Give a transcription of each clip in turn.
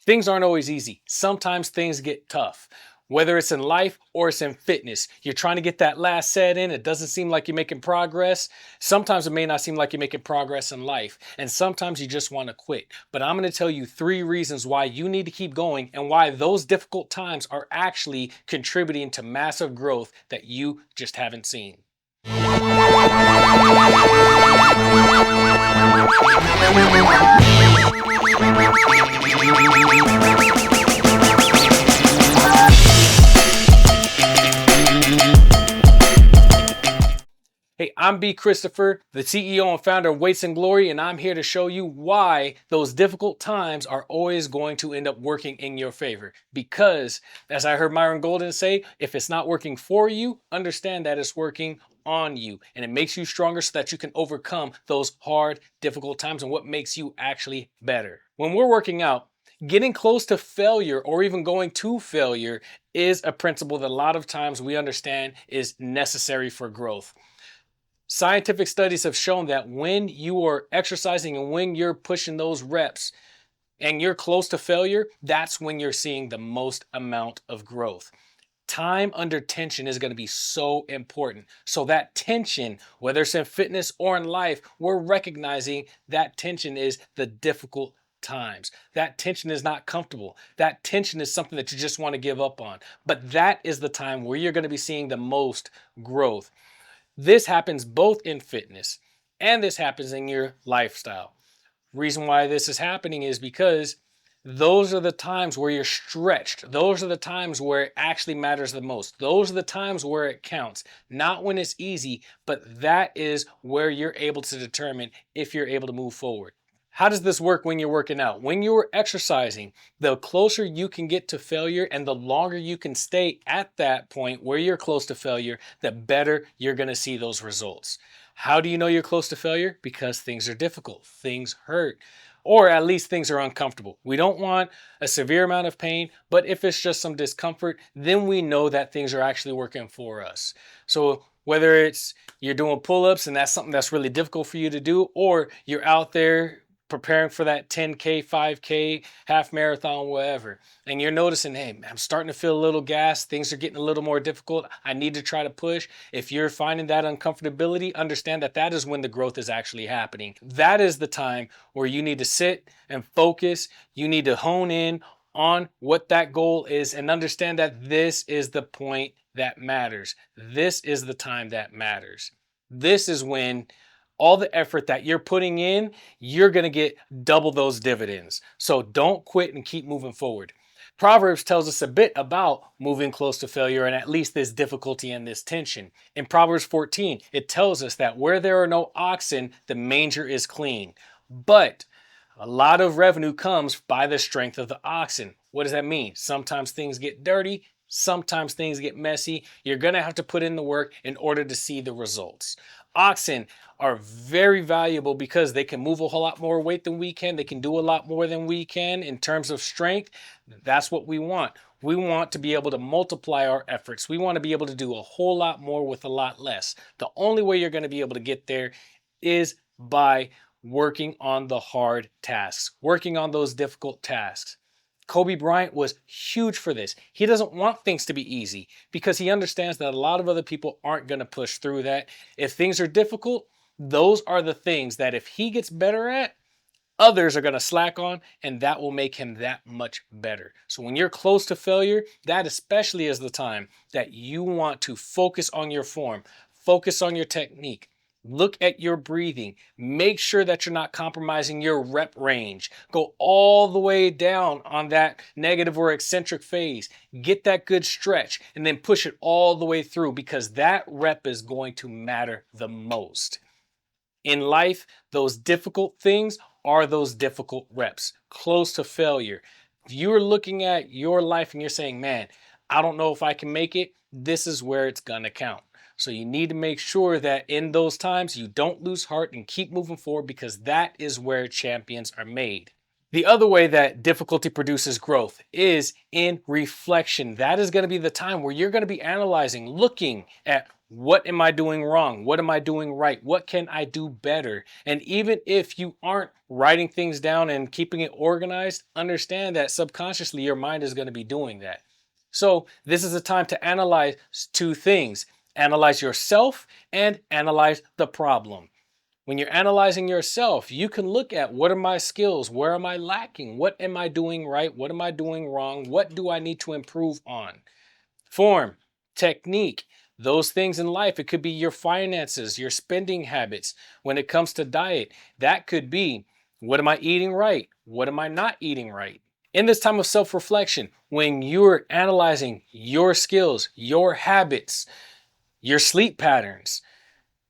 Things aren't always easy. Sometimes things get tough. Whether it's in life or it's in fitness, you're trying to get that last set in. It doesn't seem like you're making progress. Sometimes it may not seem like you're making progress in life. And sometimes you just want to quit. But I'm going to tell you 3 reasons why you need to keep going and why those difficult times are actually contributing to massive growth that you just haven't seen. Hey, I'm B. Christopher, the CEO and founder of Weights and Glory, and I'm here to show you why those difficult times are always going to end up working in your favor. Because, as I heard Myron Golden say, if it's not working for you, understand that it's working on you, and it makes you stronger so that you can overcome those hard, difficult times and what makes you actually better. When we're working out, getting close to failure or even going to failure is a principle that a lot of times we understand is necessary for growth. Scientific studies have shown that when you are exercising and when you're pushing those reps and you're close to failure, that's when you're seeing the most amount of growth. Time under tension is going to be so important. So that tension, whether it's in fitness or in life, we're recognizing that tension is the difficult times. That tension is not comfortable. That tension is something that you just want to give up on. But that is the time where you're going to be seeing the most growth. This happens both in fitness and this happens in your lifestyle. Reason why this is happening is because those are the times where you're stretched. Those are the times where it actually matters the most. Those are the times where it counts. Not when it's easy, but that is where you're able to determine if you're able to move forward. How does this work when you're working out? When you're exercising, the closer you can get to failure and the longer you can stay at that point where you're close to failure, the better you're going to see those results. How do you know you're close to failure? Because things are difficult, things hurt, or at least things are uncomfortable. We don't want a severe amount of pain, but if it's just some discomfort, then we know that things are actually working for us. So whether it's you're doing pull-ups and that's something that's really difficult for you to do, or you're out there preparing for that 10K, 5K, half marathon, whatever. And you're noticing, hey, I'm starting to feel a little gassed. Things are getting a little more difficult. I need to try to push. If you're finding that uncomfortability, understand that that is when the growth is actually happening. That is the time where you need to sit and focus. You need to hone in on what that goal is and understand that this is the point that matters. This is the time that matters. This is when all the effort that you're putting in, you're going to get double those dividends. So don't quit and keep moving forward. Proverbs tells us a bit about moving close to failure and at least this difficulty and this tension. In Proverbs 14, it tells us that where there are no oxen, the manger is clean. But a lot of revenue comes by the strength of the oxen. What does that mean? Sometimes things get dirty. Sometimes things get messy. You're going to have to put in the work in order to see the results. Oxen are very valuable because they can move a whole lot more weight than we can. They can do a lot more than we can in terms of strength. That's what we want. We want to be able to multiply our efforts. We want to be able to do a whole lot more with a lot less. The only way you're going to be able to get there is by working on the hard tasks, working on those difficult tasks. Kobe Bryant was huge for this. He doesn't want things to be easy because he understands that a lot of other people aren't going to push through that. If things are difficult, those are the things that if he gets better at, others are going to slack on, and that will make him that much better. So when you're close to failure, that especially is the time that you want to focus on your form, focus on your technique. Look at your breathing. Make sure that you're not compromising your rep range. Go all the way down on that negative or eccentric phase. Get that good stretch and then push it all the way through because that rep is going to matter the most. In life, those difficult things are those difficult reps, close to failure. If you're looking at your life and you're saying, man, I don't know if I can make it, this is where it's going to count. So you need to make sure that in those times you don't lose heart and keep moving forward because that is where champions are made. The other way that difficulty produces growth is in reflection. That is going to be the time where you're going to be analyzing, looking at What am I doing wrong? What am I doing right? What can I do better? And even if you aren't writing things down and keeping it organized, understand that subconsciously your mind is going to be doing that. So, this is a time to analyze two things: analyze yourself and analyze the problem. When you're analyzing yourself, you can look at what are my skills? Where am I lacking? What am I doing right? What am I doing wrong? What do I need to improve on? Form, technique, those things in life. It could be your finances, your spending habits. When it comes to diet, that could be, what am I eating right? What am I not eating right? In this time of self reflection, when you're analyzing your skills, your habits, your sleep patterns,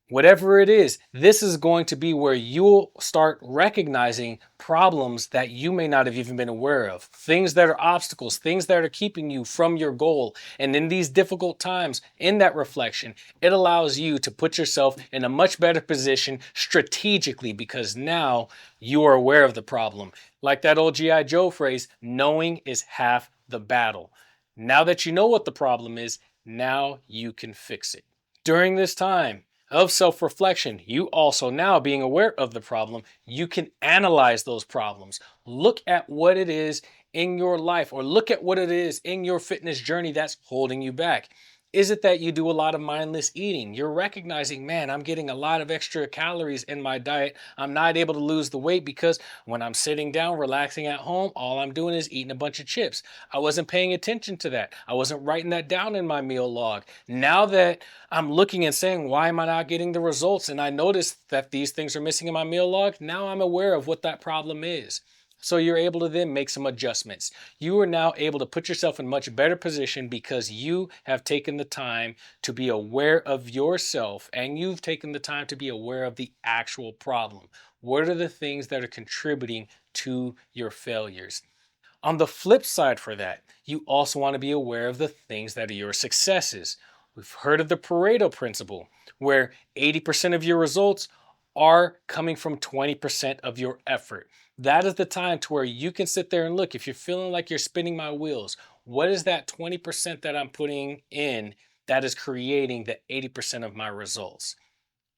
whatever it is, this is going to be where you'll start recognizing problems that you may not have even been aware of, things that are obstacles, things that are keeping you from your goal. And in these difficult times, in that reflection, it allows you to put yourself in a much better position strategically, because now you are aware of the problem. Like that old G.I. Joe phrase, knowing is half the battle. Now that you know what the problem is, now you can fix it. During this time of self reflection, you also, now being aware of the problem, you can analyze those problems. Look at what it is in your life, or look at what it is in your fitness journey that's holding you back. Is it that you do a lot of mindless eating? You're recognizing, man, I'm getting a lot of extra calories in my diet. I'm not able to lose the weight because when I'm sitting down, relaxing at home, all I'm doing is eating a bunch of chips. I wasn't paying attention to that. I wasn't writing that down in my meal log. Now that I'm looking and saying, why am I not getting the results? And I noticed that these things are missing in my meal log. Now I'm aware of what that problem is. So you're able to then make some adjustments. You are now able to put yourself in much better position because you have taken the time to be aware of yourself, and you've taken the time to be aware of the actual problem. What are the things that are contributing to your failures? On the flip side for that, you also want to be aware of the things that are your successes. We've heard of the Pareto principle, where 80% of your results are coming from 20% of your effort. That is the time to where you can sit there and look, if you're feeling like you're spinning my wheels, what is that 20% that I'm putting in that is creating the 80% of my results?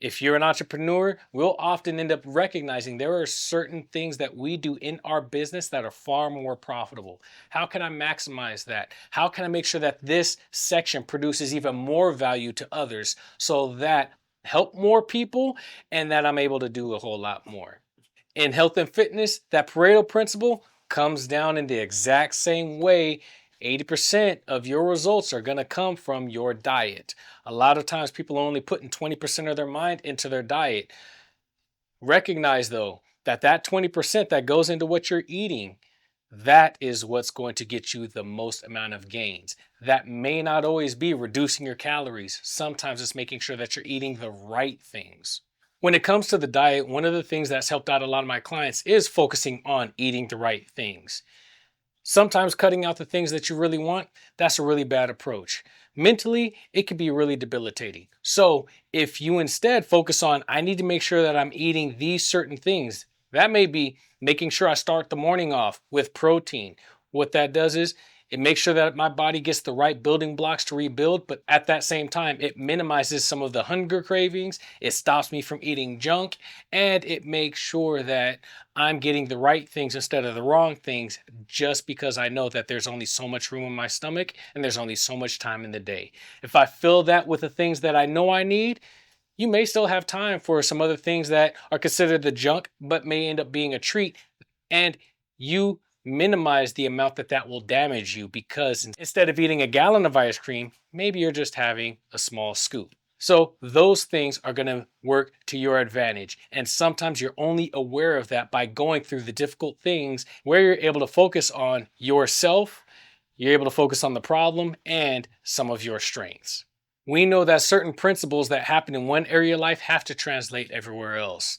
If you're an entrepreneur, we'll often end up recognizing there are certain things that we do in our business that are far more profitable. How can I maximize that? How can I make sure that this section produces even more value to others so that help more people and that I'm able to do a whole lot more? In health and fitness, that Pareto principle comes down in the exact same way. 80% of your results are going to come from your diet. A lot of times people are only putting 20% of their mind into their diet. Recognize though that that 20% that goes into what you're eating, that is what's going to get you the most amount of gains. That may not always be reducing your calories. Sometimes it's making sure that you're eating the right things. When it comes to the diet, one of the things that's helped out a lot of my clients is focusing on eating the right things. Sometimes cutting out the things that you really want, that's a really bad approach. Mentally, it can be really debilitating. So if you instead focus on, I need to make sure that I'm eating these certain things, that may be making sure I start the morning off with protein. What that does is it makes sure that my body gets the right building blocks to rebuild, but at that same time, it minimizes some of the hunger cravings. It stops me from eating junk, and it makes sure that I'm getting the right things instead of the wrong things, just because I know that there's only so much room in my stomach and there's only so much time in the day. If I fill that with the things that I know I need, you may still have time for some other things that are considered the junk, but may end up being a treat. And you minimize the amount that that will damage you, because instead of eating a gallon of ice cream, maybe you're just having a small scoop. So those things are going to work to your advantage. And sometimes you're only aware of that by going through the difficult things where you're able to focus on yourself, you're able to focus on the problem and some of your strengths. We know that certain principles that happen in one area of life have to translate everywhere else.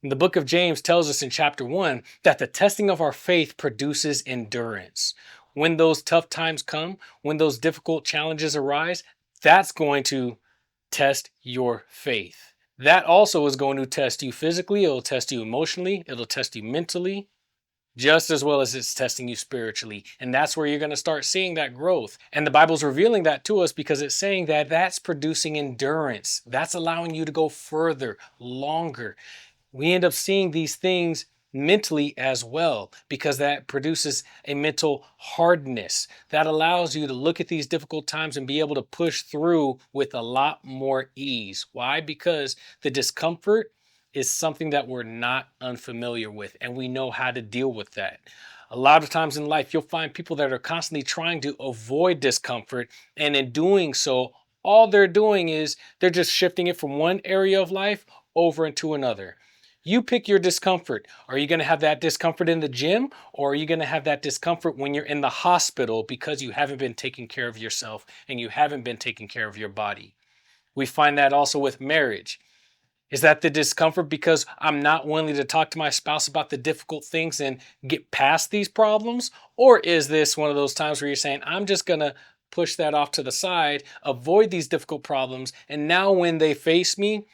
The book of James tells us in chapter 1 that the testing of our faith produces endurance. When those tough times come, when those difficult challenges arise, that's going to test your faith. That also is going to test you physically, it'll test you emotionally, it'll test you mentally. just as well as it's testing you spiritually. And that's where you're going to start seeing that growth. And the Bible's revealing that to us because it's saying that that's producing endurance. That's allowing you to go further, longer. We end up seeing these things mentally as well because that produces a mental hardness that allows you to look at these difficult times and be able to push through with a lot more ease. Why? Because the discomfort is something that we're not unfamiliar with and we know how to deal with that. A lot of times in life, you'll find people that are constantly trying to avoid discomfort, and in doing so, all they're doing is they're just shifting it from one area of life over into another. You pick your discomfort. Are you going to have that discomfort in the gym, or are you going to have that discomfort when you're in the hospital because you haven't been taking care of yourself and you haven't been taking care of your body? We find that also with marriage. Is that the discomfort because I'm not willing to talk to my spouse about the difficult things and get past these problems? Or is this one of those times where you're saying, I'm just going to push that off to the side, avoid these difficult problems, and now when they face me,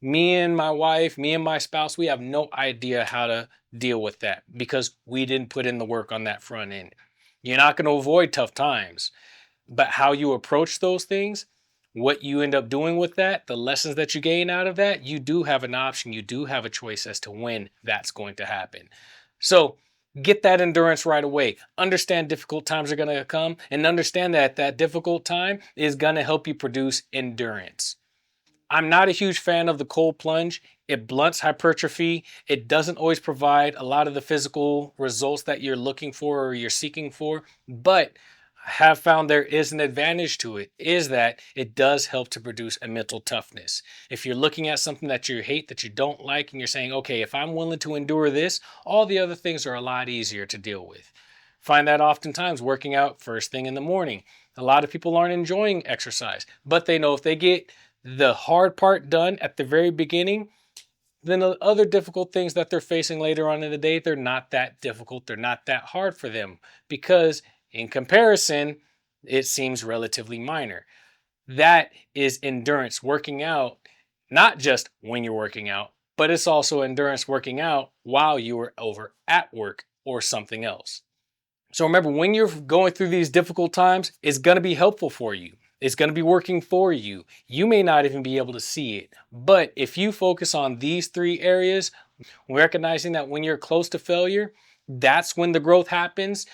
me and my wife, me and my spouse, we have no idea how to deal with that because we didn't put in the work on that front end. You're not going to avoid tough times, but how you approach those things, what you end up doing with that, the lessons that you gain out of that, you do have an option. You do have a choice as to when that's going to happen. So get that endurance right away. Understand difficult times are going to come and understand that that difficult time is going to help you produce endurance. I'm not a huge fan of the cold plunge. It blunts hypertrophy. It doesn't always provide a lot of the physical results that you're looking for or you're seeking for, but I have found there is an advantage to it, is that it does help to produce a mental toughness. If you're looking at something that you hate, that you don't like, and you're saying, okay, if I'm willing to endure this, all the other things are a lot easier to deal with. Find that oftentimes working out first thing in the morning. A lot of people aren't enjoying exercise, but they know if they get the hard part done at the very beginning, then the other difficult things that they're facing later on in the day, they're not that difficult. They're not that hard for them because in comparison, it seems relatively minor. That is endurance working out, not just when you're working out, but it's also endurance working out while you are over at work or something else. So remember, when you're going through these difficult times, it's going to be helpful for you. It's going to be working for you. You may not even be able to see it. But if you focus on these three areas, recognizing that when you're close to failure, that's when the growth happens.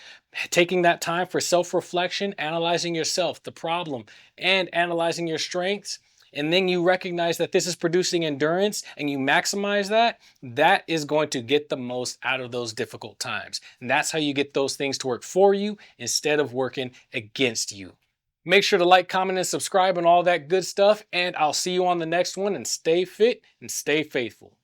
Taking that time for self-reflection, analyzing yourself, the problem, and analyzing your strengths, and then you recognize that this is producing endurance and you maximize that, that is going to get the most out of those difficult times. And that's how you get those things to work for you instead of working against you. Make sure to like, comment, and subscribe and all that good stuff. And I'll see you on the next one, and stay fit and stay faithful.